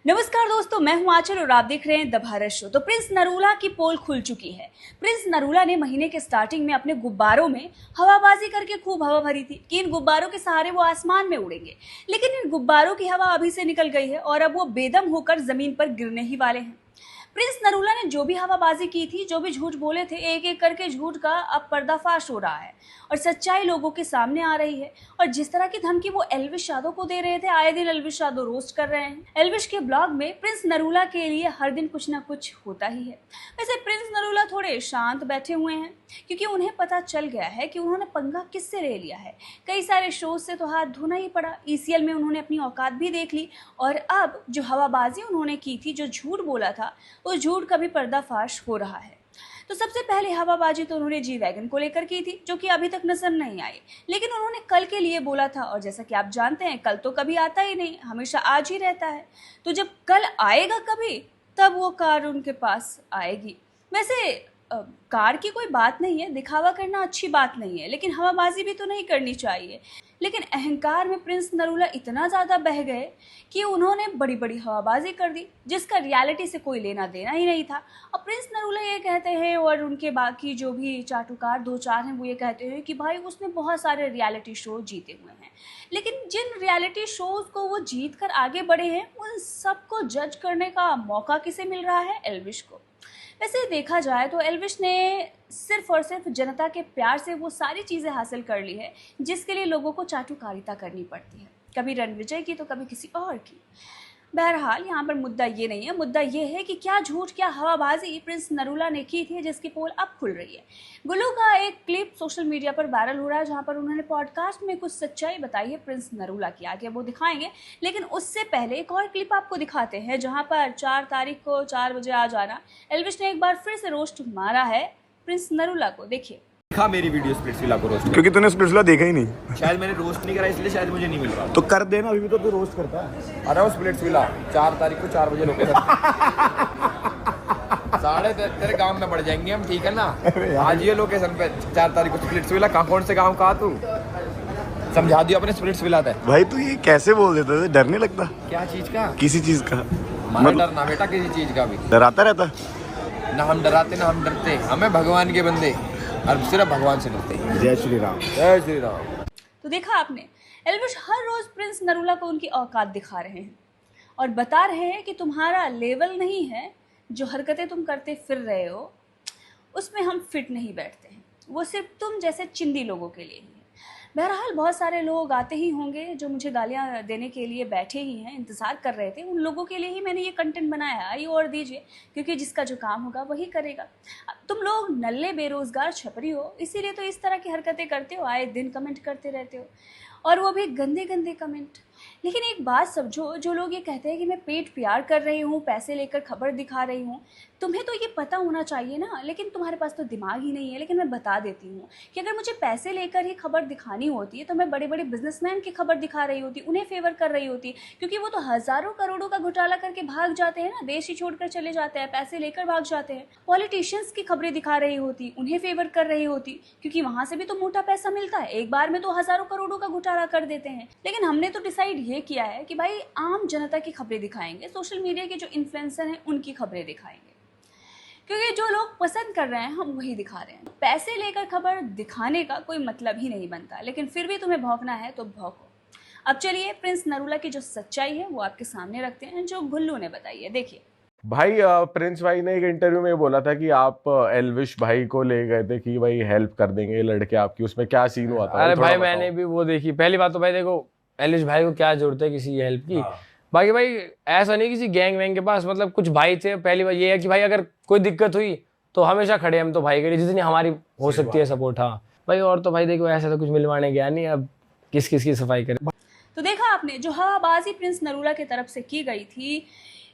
नमस्कार दोस्तों, मैं हूं आंचल और आप देख रहे हैं द भारत शो। तो प्रिंस नरूला की पोल खुल चुकी है। प्रिंस नरूला ने महीने के स्टार्टिंग में अपने गुब्बारों में हवाबाजी करके खूब हवा भरी थी कि इन गुब्बारों के सहारे वो आसमान में उड़ेंगे, लेकिन इन गुब्बारों की हवा अभी से निकल गई है और अब वो बेदम होकर जमीन पर गिरने ही वाले हैं। प्रिंस नरूला ने जो भी हवाबाजी की थी, जो भी झूठ बोले थे, एक एक करके झूठ का अब पर्दाफाश हो रहा है और सच्चाई लोगों के सामने आ रही है। और जिस तरह की धमकी वो एल्विश यादव को दे रहे थे, आए दिन एल्विश यादव रोस्ट कर रहे हैं। एल्विश के ब्लॉग में प्रिंस नरूला के लिए हर दिन कुछ ना कुछ होता ही है। वैसे प्रिंस नरूला थोड़े शांत बैठे हुए हैं क्योंकि उन्हें पता चल गया है कि उन्होंने पंगा किससे ले लिया है। कई सारे शोज से तो हाथ धोना ही पड़ा। ईसीएल में उन्होंने अपनी औकात भी देख ली और अब जो हवाबाजी उन्होंने की थी, जो झूठ बोला था, उस झूठ का भी पर्दाफाश हो रहा है। तो सबसे पहले हवाबाजी तो उन्होंने जी वैगन को लेकर की थी, जो कि अभी तक नजर नहीं आई, लेकिन उन्होंने कल के लिए बोला था और जैसा कि आप जानते हैं, कल तो कभी आता ही नहीं, हमेशा आज ही रहता है। तो जब कल आएगा कभी, तब वो कार उनके पास आएगी। वैसे कार की कोई बात नहीं है, दिखावा करना अच्छी बात नहीं है, लेकिन हवाबाजी भी तो नहीं करनी चाहिए। लेकिन अहंकार में प्रिंस नरूला इतना ज़्यादा बह गए कि उन्होंने बड़ी बड़ी हवाबाजी कर दी, जिसका रियलिटी से कोई लेना देना ही नहीं था। अब प्रिंस नरूला ये कहते हैं और उनके बाकी जो भी चाटुकार दो चार हैं, वो ये कहते हैं कि भाई उसने बहुत सारे रियलिटी शो जीते हुए हैं, लेकिन जिन रियलिटी शोज को वो जीत कर आगे बढ़े हैं, उन सबको जज करने का मौका किसे मिल रहा है? एल्विश को। वैसे देखा जाए तो एल्विश ने सिर्फ और सिर्फ जनता के प्यार से वो सारी चीज़ें हासिल कर ली है जिसके लिए लोगों को चाटुकारिता करनी पड़ती है, कभी रणविजय की तो कभी किसी और की। बहरहाल यहाँ पर मुद्दा ये नहीं है, मुद्दा ये है कि क्या झूठ, क्या हवाबाजी प्रिंस नरूला ने की थी जिसकी पोल अब खुल रही है। गुल्लू का एक क्लिप सोशल मीडिया पर वायरल हो रहा है जहाँ पर उन्होंने पॉडकास्ट में कुछ सच्चाई बताई है प्रिंस नरूला की। आगे वो दिखाएंगे, लेकिन उससे पहले एक और क्लिप आपको दिखाते हैं जहाँ पर 4 तारीख को 4 बजे आ जाना एल्विश ने एक बार फिर से रोस्ट मारा है प्रिंस नरूला को। देखिए। देखा मेरी वीडियो स्प्लिट्सविला को रोस्ट, क्योंकि तूने स्प्लिट्सविला देखा ही नहीं। शायद मैंने रोस्ट नहीं करा इसलिए शायद मुझे नहीं मिल रहा। तो कर देना, अभी भी तो तू रोस्ट करता है। अरे वो स्प्लिट्सविला 4 तारीख को 4 बजे लोकेशन साढ़े तेरे गांव में बढ़ जाएंगे हम, ठीक है ना? आज ये लोकेशन पे 4 तारीख को स्प्लिट्सविला। कौन से गांव का तू समझा दियो अपने स्प्लिट्सविला था भाई। तू ये कैसे बोल देता है? डर नहीं लगता? क्या चीज का? किसी चीज का डर ना बेटा, किसी चीज का भी डराता रहता। ना हम डराते ना हम डरते, हमें भगवान के बंदे और सिर्फ भगवान से डरते हैं। जय श्री राम, जय श्री राम। तो देखा आपने, एल्विश हर रोज प्रिंस नरूला को उनकी औकात दिखा रहे हैं और बता रहे हैं कि तुम्हारा लेवल नहीं है, जो हरकतें तुम करते फिर रहे हो उसमें हम फिट नहीं बैठते हैं, वो सिर्फ तुम जैसे चिंदी लोगों के लिए ही है। बहरहाल बहुत सारे लोग आते ही होंगे जो मुझे गालियां देने के लिए बैठे ही हैं, इंतज़ार कर रहे थे। उन लोगों के लिए ही मैंने ये कंटेंट बनाया है। आइए और दीजिए, क्योंकि जिसका जो काम होगा वही करेगा। तुम लोग नल्ले बेरोजगार छपरी हो, इसीलिए तो इस तरह की हरकतें करते हो, आए दिन कमेंट करते रहते हो, और वो भी गंदे गंदे कमेंट। लेकिन एक बात समझो, जो लोग ये कहते हैं कि मैं पेट प्यार कर रही हूँ, पैसे लेकर खबर दिखा रही हूँ, तुम्हें तो ये पता होना चाहिए ना, लेकिन तुम्हारे पास तो दिमाग ही नहीं है। लेकिन मैं बता देती हूँ कि अगर मुझे पैसे लेकर ही खबर दिखानी होती है तो मैं बड़े बड़े बिजनेसमैन की खबर दिखा रही होती, उन्हें फेवर कर रही होती, क्योंकि वो तो हज़ारों करोड़ों का घोटाला करके भाग जाते हैं ना, देश ही छोड़कर चले जाते हैं, पैसे लेकर भाग जाते हैं। पॉलिटिशियंस की खबरें दिखा रही होती, उन्हें फेवर कर रही होती, क्योंकि वहाँ से भी तो मोटा पैसा मिलता है, एक बार में तो हज़ारों करोड़ों का घोटाला कर देते हैं। लेकिन हमने तो डिसाइड ये किया है कि भाई आम जनता की खबरें दिखाएंगे, सोशल मीडिया के जो इन्फ्लुएंसर हैं उनकी खबरें दिखाएंगे, क्योंकि जो लोग पसंद कर रहे हैं हम वही दिखा रहे हैं। पैसे लेकर खबर दिखाने का कोई मतलब ही नहीं बनता, लेकिन फिर भी तुम्हें भौंकना है तो भौंको। अब चलिए प्रिंस नरूला की जो सच्चाई है वो आपके सामने रखते हैं, जो गुल्लू ने बताई है। देखिए भाई, प्रिंस भाई ने एक इंटरव्यू में बोला था कि आप एल्विश भाई को ले गए थे कि भाई हेल्प कर देंगे लड़के आपकी, उसमें क्या सीन हुआ था? अरे भाई मैंने भी वो देखी। पहली बात तो भाई देखो, एल्विश भाई को क्या जरूरत है किसी हेल्प की? बाकी भाई ऐसा नहीं किसी गैंग वैंग के पास, मतलब कुछ भाई थे। पहली बात ये है कि भाई अगर कोई दिक्कत हुई तो हमेशा खड़े हम तो भाई के लिए, जितनी हमारी हो सकती है सपोर्ट। हाँ भाई, और तो भाई देखो ऐसा तो कुछ मिलवाने गया नहीं, अब किस किस की सफाई करें। तो देखा आपने, जो हवाबाजी प्रिंस नरूला की तरफ से की गई थी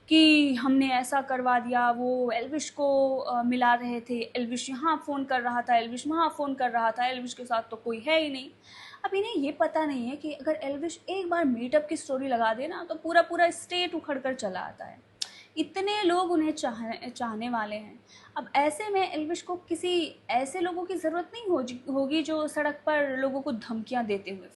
कि हमने ऐसा करवा दिया, वो एल्विश को मिला रहे थे, एल्विश यहाँ फ़ोन कर रहा था, एल्विश वहाँ फ़ोन कर रहा था, एल्विश के साथ तो कोई है ही नहीं। अब इन्हें ये पता नहीं है कि अगर एल्विश एक बार मीटअप की स्टोरी लगा दे ना, तो पूरा पूरा स्टेट उखड़ कर चला आता है। इतने लोग उन्हें चाहने वाले हैं। अब ऐसे में एल्विश को किसी ऐसे लोगों की ज़रूरत नहीं होगी जो सड़क पर लोगों को धमकियाँ देते हुए